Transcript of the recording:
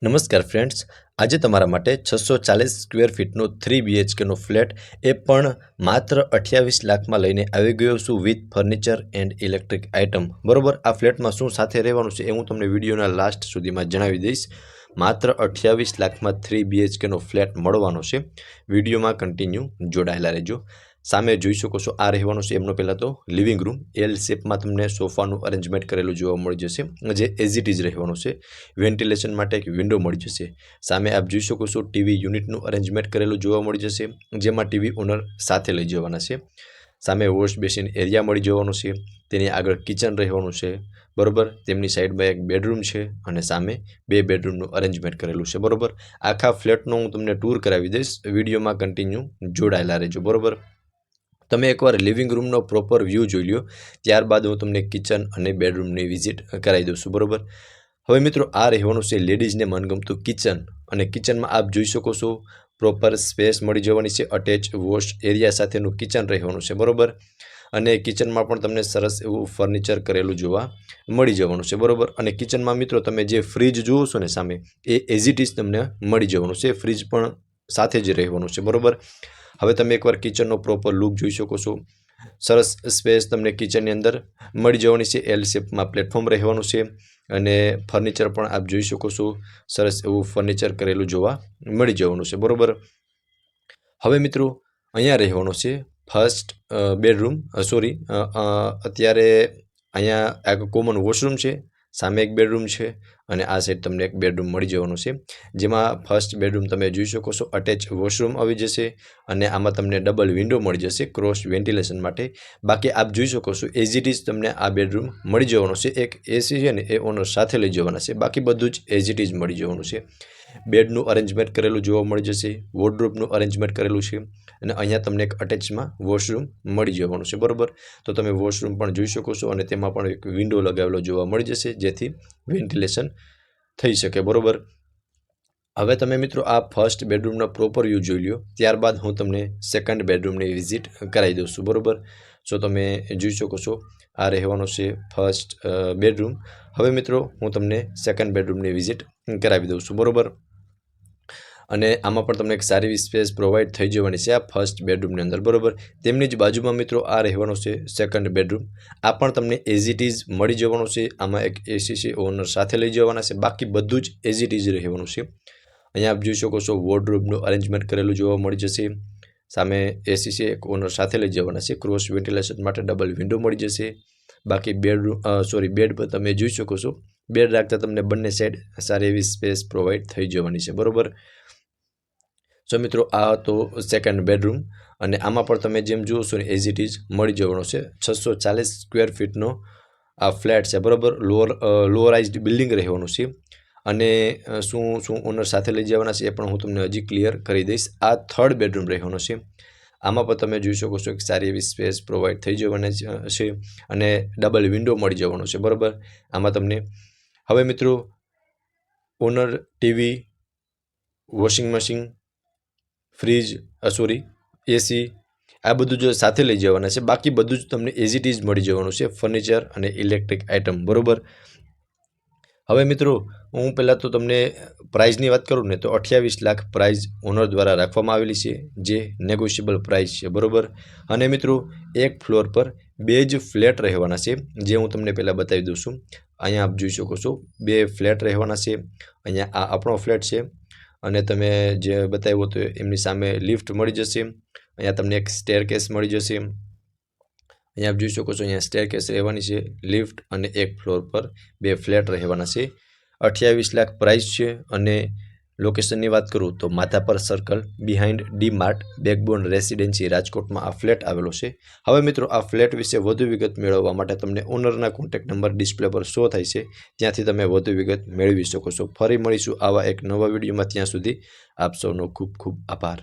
નમસ્કાર ફ્રેન્ડ્સ, આજે તમારા માટે 640 સ્ક્વેર ફીટનો 3 BHKનો ફ્લેટ એ પણ માત્ર 28 લાખમાં લઈને આવી ગયો છું with furniture and electric item. બરોબર, આ ફ્લેટમાં શું સાથે રહેવાનું છે એ હું તમને વિડીયોના લાસ્ટ સુધીમાં જણાવી દઈશ. માત્ર 28 લાખમાં 3 BHKનો ફ્લેટ મળવાનો છે. વિડીયોમાં કન્ટિન્યુ જોડાયેલા રહેજો. સામે જોઈ શકો છો, આ રહેવાનું છે એમનો પહેલાં તો લિવિંગ રૂમ. એલ શેપમાં તમને સોફાનું અરેન્જમેન્ટ કરેલું જોવા મળી જશે, જે એઝ ઇટ ઇઝ રહેવાનું છે. વેન્ટિલેશન માટે એક વિન્ડો મળી જશે. સામે આપ જોઈ શકો છો, ટીવી યુનિટનું અરેન્જમેન્ટ કરેલું જોવા મળી જશે, જેમાં ટીવી ઓનર સાથે લઈ જવાના છે. સામે વોશ બેસિન એરિયા મળી જવાનો છે. તેની આગળ કિચન રહેવાનું છે. બરોબર, તેમની સાઈડમાં એક બેડરૂમ છે અને સામે 2 બેડરૂમનું અરેન્જમેન્ટ કરેલું છે. બરોબર, આખા ફ્લેટનો હું તમને ટૂર કરાવી દઈશ. વિડીયોમાં કન્ટિન્યુ જોડાયેલા રહેજો. બરોબર, તમે એકવાર લિવિંગ રૂમનો પ્રોપર વ્યૂ જોઈ લો, ત્યારબાદ હું તમને કિચન અને બેડરૂમની વિઝિટ કરાવી દઉં છું. બરોબર, હવે મિત્રો, આ રહેવાનું છે લેડીઝને મનગમતું કિચન. અને કિચનમાં આપ જોઈ શકો છો, પ્રોપર સ્પેસ મળી જવાની છે. અટેચ વોશ એરિયા સાથેનું કિચન રહેવાનું છે. બરોબર, અને કિચનમાં પણ તમને સરસ એવું ફર્નિચર કરેલું જોવા મળી જવાનું છે. બરોબર, અને કિચનમાં મિત્રો તમે જે ફ્રીજ જુઓ છો ને સામે, એ એઝ ઇટ ઇઝ તમને મળી જવાનું છે. ફ્રીજ પણ સાથે જ રહેવાનું છે. બરોબર, હવે તમે એકવાર કિચનનો પ્રોપર લુક જોઈ શકો છો. સરસ સ્પેસ તમને કિચનની અંદર મળી જવાની છે. એલ શેપમાં પ્લેટફોર્મ રહેવાનું છે અને ફર્નિચર પણ આપ જોઈ શકો છો, સરસ એવું ફર્નિચર કરેલું જોવા મળી જવાનું છે. બરોબર, હવે મિત્રો, અહીંયા રહેવાનો છે ફર્સ્ટ બેડરૂમ. અત્યારે અહીંયા એક કોમન વોશરૂમ છે, સામે એક બેડરૂમ છે અને આ સાઈડ તમને એક બેડરૂમ મળી જવાનું છે, જેમાં ફર્સ્ટ બેડરૂમ તમે જોઈ શકો છો, અટેચ વોશરૂમ આવી જશે અને આમાં તમને ડબલ વિન્ડો મળી જશે ક્રોસ વેન્ટિલેશન માટે. બાકી આપ જોઈ શકો છો, એઝ ઇટ ઇઝ તમને આ બેડરૂમ મળી જવાનો છે. એક એસી છે ને એ ઓનર સાથે લઈ જવાના છે. બાકી બધું જ એઝ ઇટ ઇઝ મળી જવાનું છે. બેડનું અરેન્જમેન્ટ કરેલું જોવા મળી જશે, વોર્ડરોબનું અરેન્જમેન્ટ કરેલું છે અને અહીંયા તમને એક અટેચમાં વોશરૂમ મળી જવાનું છે. બરોબર, તો તમે વોશરૂમ પણ જોઈ શકો છો અને તેમાં પણ એક વિન્ડો લગાવેલો જોવા મળી જશે, જેથી વેન્ટિલેશન થઈ શકે. બરોબર, હવે તમે મિત્રો આ ફર્સ્ટ બેડરૂમનો પ્રોપર વ્યૂ જોઈ લો, ત્યારબાદ હું તમને સેકન્ડ બેડરૂમની વિઝિટ કરાવી દઉં છું. બરોબર, સો તમે જોઈ શકો છો, આ રહેવાનો છે ફર્સ્ટ બેડરૂમ. હવે મિત્રો, હું તમને સેકન્ડ બેડરૂમની વિઝિટ કરાવી દઉં છું. બરોબર, અને આમાં પણ તમને એક સારી એવી સ્પેસ પ્રોવાઈડ થઈ જવાની છે આ ફર્સ્ટ બેડરૂમની અંદર. બરોબર, તેમની જ બાજુમાં મિત્રો આ રહેવાનો છે સેકન્ડ બેડરૂમ. આ પણ તમને એઝ ઇટ ઇઝ મળી જવાનું છે. આમાં એક એસી છે, ઓનર સાથે લઈ જવાના છે. બાકી બધું જ એઝ ઇટ ઇઝ રહેવાનું છે. અહીંયા આપ જોઈ શકો છો, વોર્ડરોબનું અરેન્જમેન્ટ કરેલું જોવા મળી જશે. સામે એસી છે, એક ઓનર સાથે લઈ જવાના છે. ક્રોસ વેન્ટિલેશન માટે ડબલ વિન્ડો મળી જશે. બાકી બેડ પર તમે જોઈ શકો છો, બેડ રાખતા તમને બંને સાઈડ સારી એવી સ્પેસ પ્રોવાઈડ થઈ જવાની છે. બરોબર, સો મિત્રો, આ હતો સેકન્ડ બેડરૂમ અને આમાં પણ તમે જેમ જુઓ છો ને એઝ ઇટ ઇઝ મળી જવાનો છે. 640 સ્ક્વેર ફીટનો આ ફ્લેટ છે. બરોબર, લોઅરાઇઝડ બિલ્ડિંગ રહેવાનું છે અને શું ઓનર સાથે લઈ જવાના છે એ પણ હું તમને હજી ક્લિયર કરી દઈશ. આ થર્ડ બેડરૂમ રહેવાનો છે. આમાં પણ તમે જોઈ શકો છો કે સારી એવી સ્પેસ પ્રોવાઈડ થઈ જવાની છે અને ડબલ વિન્ડો મળી જવાનો છે. બરોબર, આમાં તમને હવે મિત્રો, ઓનર TV, washing machine, fridge, AC, આ બધું જો સાથે લઈ જવાના છે. બાકી બધું જ તમને એઝ ઇટ ઇઝ મળી જવાનું છે, ફર્નિચર અને ઇલેક્ટ્રિક આઇટમ. બરોબર, હવે મિત્રો, હું પહેલાં તો તમને પ્રાઇઝની વાત કરું ને તો 28 લાખ પ્રાઇઝ ઓનર દ્વારા રાખવામાં આવેલી છે, જે નેગોશિયેબલ પ્રાઇસ છે. બરોબર, અને મિત્રો, એક ફ્લોર પર 2 જ ફ્લેટ રહેવાના છે, જે હું તમને પહેલાં બતાવી દઉં છું. અહીંયા આપ જોઈ શકો છો, 2 ફ્લેટ રહેવાના છે. અહીંયા આ આપણો ફ્લેટ છે અને તમે જે બતાવ્યું હતું એમની સામે લિફ્ટ મળી જશે. અહીંયા તમને એક સ્ટેરકેસ મળી જશે. અહીંયા આપ જોઈ શકો છો, અહીંયા સ્ટેરકેસ રહેવાની છે, લિફ્ટ અને એક ફ્લોર પર 2 ફ્લેટ રહેવાના છે. 28 લાખ પ્રાઇસ છે અને લોકેશનની વાત કરું તો Madhapar circle behind D Mart, backbone residency, રાજકોટમાં આ ફ્લેટ આવેલો છે. હવે મિત્રો, આ ફ્લેટ વિશે વધુ વિગત મેળવવા માટે તમને ઓનરના કોન્ટેક્ટ નંબર ડિસ્પ્લે પર શો થાય છે, ત્યાંથી તમે વધુ વિગત મેળવી શકો છો. ફરી મળીશું આવા એક નવા વિડીયોમાં. ત્યાં સુધી આપ સૌનો ખૂબ ખૂબ આભાર.